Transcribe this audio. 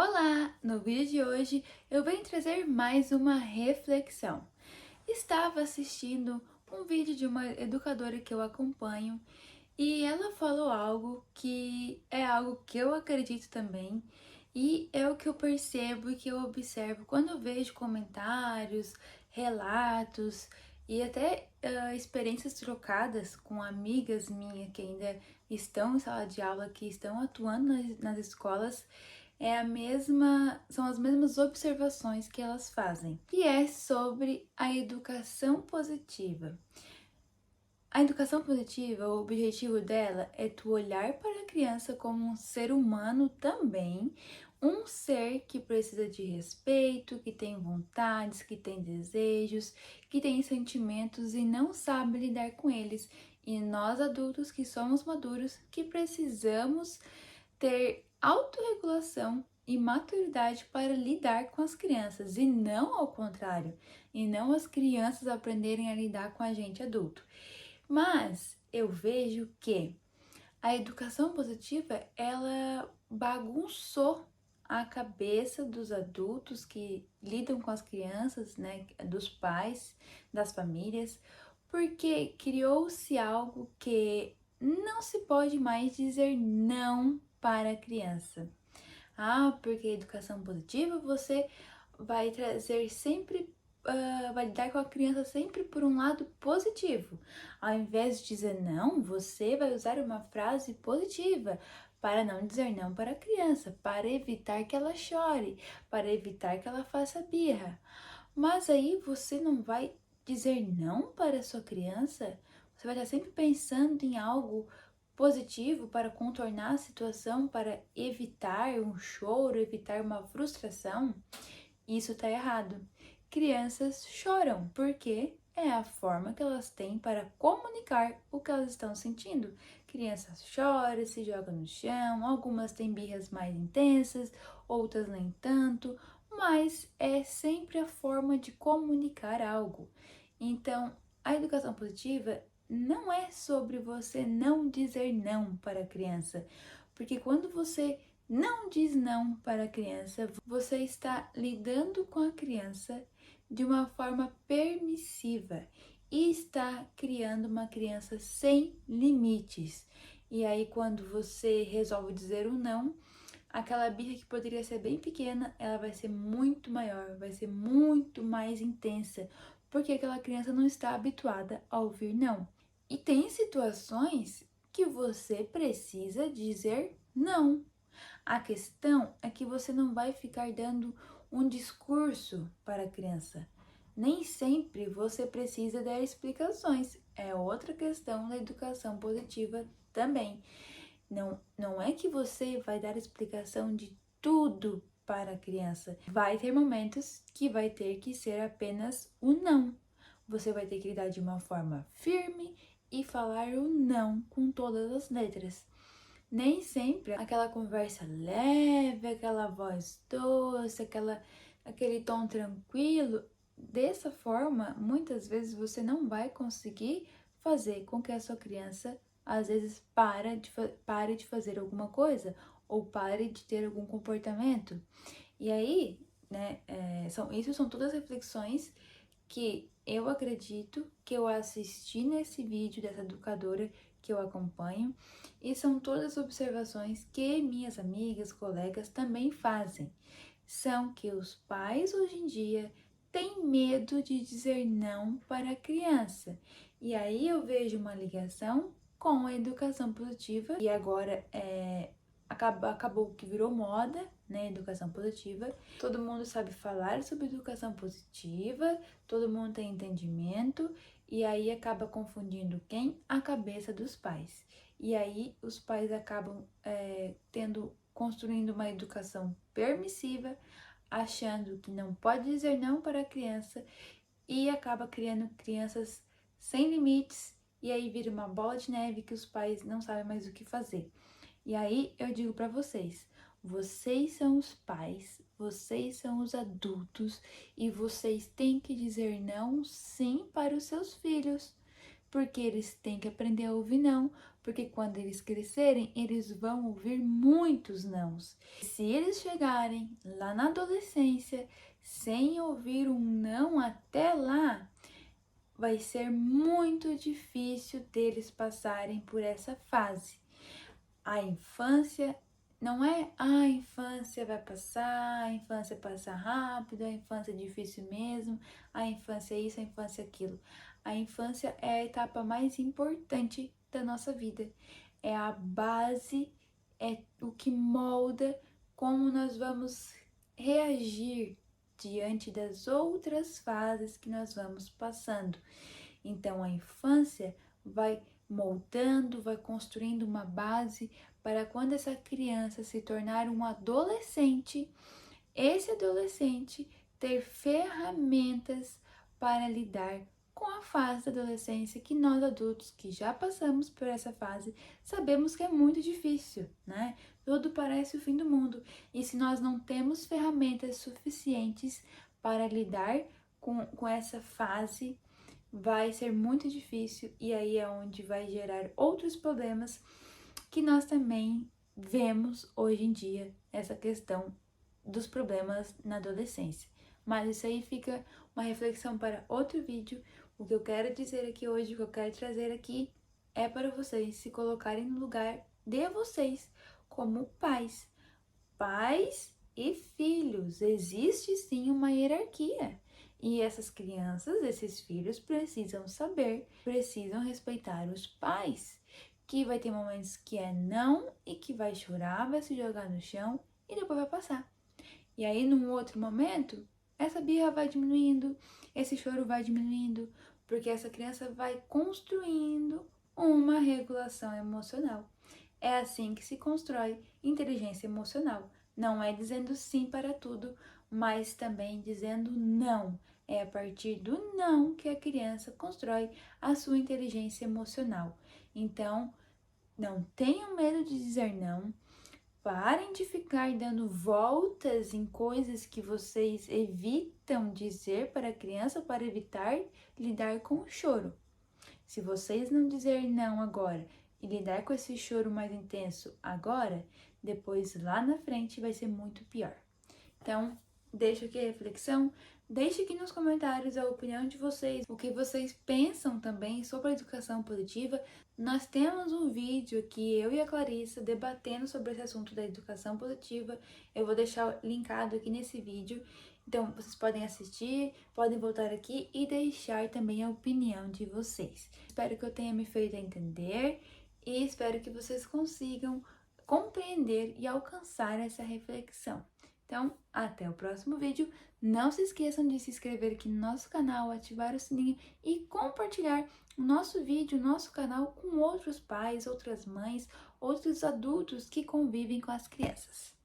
Olá! No vídeo de hoje eu venho trazer mais uma reflexão. Estava assistindo um vídeo de uma educadora que eu acompanho e ela falou algo que é algo que eu acredito também e é o que eu percebo e que eu observo quando eu vejo comentários, relatos e até experiências trocadas com amigas minhas que ainda estão em sala de aula, que estão atuando nas escolas. São as mesmas observações que elas fazem, e é sobre a educação positiva. A educação positiva, o objetivo dela é tu olhar para a criança como um ser humano também, um ser que precisa de respeito, que tem vontades, que tem desejos, que tem sentimentos e não sabe lidar com eles. E nós adultos que somos maduros, que precisamos ter autorregulação e maturidade para lidar com as crianças, e não ao contrário, e não as crianças aprenderem a lidar com a gente adulto. Mas eu vejo que a educação positiva, ela bagunçou a cabeça dos adultos que lidam com as crianças, né, dos pais, das famílias, porque criou-se algo que não se pode mais dizer não para a criança. Ah, porque a educação positiva você vai trazer sempre, vai lidar com a criança sempre por um lado positivo. Ao invés de dizer não, você vai usar uma frase positiva para não dizer não para a criança, para evitar que ela chore, para evitar que ela faça birra. Mas aí você não vai dizer não para a sua criança, você vai estar sempre pensando em algo positivo para contornar a situação, para evitar um choro, evitar uma frustração. Isso está errado. Crianças choram porque é a forma que elas têm para comunicar o que elas estão sentindo. Crianças choram, se jogam no chão, algumas têm birras mais intensas, outras nem tanto, mas é sempre a forma de comunicar algo. Então, a educação positiva não é sobre você não dizer não para a criança, porque quando você não diz não para a criança, você está lidando com a criança de uma forma permissiva e está criando uma criança sem limites. E aí, quando você resolve dizer o não, aquela birra que poderia ser bem pequena, ela vai ser muito maior, vai ser muito mais intensa, porque aquela criança não está habituada a ouvir não. E tem situações que você precisa dizer não. A questão é que você não vai ficar dando um discurso para a criança. Nem sempre você precisa dar explicações. É outra questão da educação positiva também. Não é que você vai dar explicação de tudo para a criança. Vai ter momentos que vai ter que ser apenas o não. Você vai ter que lidar de uma forma firme e falar o não com todas as letras. Nem sempre aquela conversa leve, aquela voz doce, aquele tom tranquilo. Dessa forma, muitas vezes você não vai conseguir fazer com que a sua criança, às vezes, pare de fazer alguma coisa ou pare de ter algum comportamento. E aí, né, isso são todas reflexões que eu acredito que eu assisti nesse vídeo dessa educadora que eu acompanho, e são todas observações que minhas amigas, colegas também fazem. São que os pais hoje em dia têm medo de dizer não para a criança. E aí eu vejo uma ligação com a educação positiva, e agora acabou que virou moda, né, educação positiva. Todo mundo sabe falar sobre educação positiva, todo mundo tem entendimento, e aí acaba confundindo quem? A cabeça dos pais. E aí os pais acabam construindo uma educação permissiva, achando que não pode dizer não para a criança, e acaba criando crianças sem limites, e aí vira uma bola de neve que os pais não sabem mais o que fazer. E aí eu digo para vocês são os pais, vocês são os adultos e vocês têm que dizer não sim para os seus filhos, porque eles têm que aprender a ouvir não, porque quando eles crescerem, eles vão ouvir muitos nãos. Se eles chegarem lá na adolescência sem ouvir um não até lá, vai ser muito difícil deles passarem por essa fase. A infância não é a infância vai passar, a infância passa rápido, a infância é difícil mesmo, a infância é isso, a infância é aquilo. A infância é a etapa mais importante da nossa vida. É a base, é o que molda como nós vamos reagir diante das outras fases que nós vamos passando. Então, a infância vai moldando, vai construindo uma base para quando essa criança se tornar um adolescente, esse adolescente ter ferramentas para lidar com a fase da adolescência que nós adultos que já passamos por essa fase sabemos que é muito difícil, né? Tudo parece o fim do mundo. E se nós não temos ferramentas suficientes para lidar com essa fase, vai ser muito difícil e aí é onde vai gerar outros problemas que nós também vemos hoje em dia, essa questão dos problemas na adolescência. Mas isso aí fica uma reflexão para outro vídeo. O que eu quero dizer aqui hoje, o que eu quero trazer aqui é para vocês se colocarem no lugar de vocês como pais. Pais e filhos. Existe sim uma hierarquia. E essas crianças, esses filhos precisam saber, precisam respeitar os pais. Que vai ter momentos que é não e que vai chorar, vai se jogar no chão e depois vai passar. E aí, num outro momento, essa birra vai diminuindo, esse choro vai diminuindo, porque essa criança vai construindo uma regulação emocional. É assim que se constrói inteligência emocional. Não é dizendo sim para tudo, mas também dizendo não. É a partir do não que a criança constrói a sua inteligência emocional. Então, não tenham medo de dizer não. Parem de ficar dando voltas em coisas que vocês evitam dizer para a criança para evitar lidar com o choro. Se vocês não dizerem não agora e lidar com esse choro mais intenso agora, depois lá na frente vai ser muito pior. Então, deixo aqui a reflexão, deixe aqui nos comentários a opinião de vocês, o que vocês pensam também sobre a educação positiva. Nós temos um vídeo aqui, eu e a Clarissa, debatendo sobre esse assunto da educação positiva. Eu vou deixar linkado aqui nesse vídeo. Então, vocês podem assistir, podem voltar aqui e deixar também a opinião de vocês. Espero que eu tenha me feito entender e espero que vocês consigam compreender e alcançar essa reflexão. Então, até o próximo vídeo. Não se esqueçam de se inscrever aqui no nosso canal, ativar o sininho e compartilhar o nosso vídeo, o nosso canal com outros pais, outras mães, outros adultos que convivem com as crianças.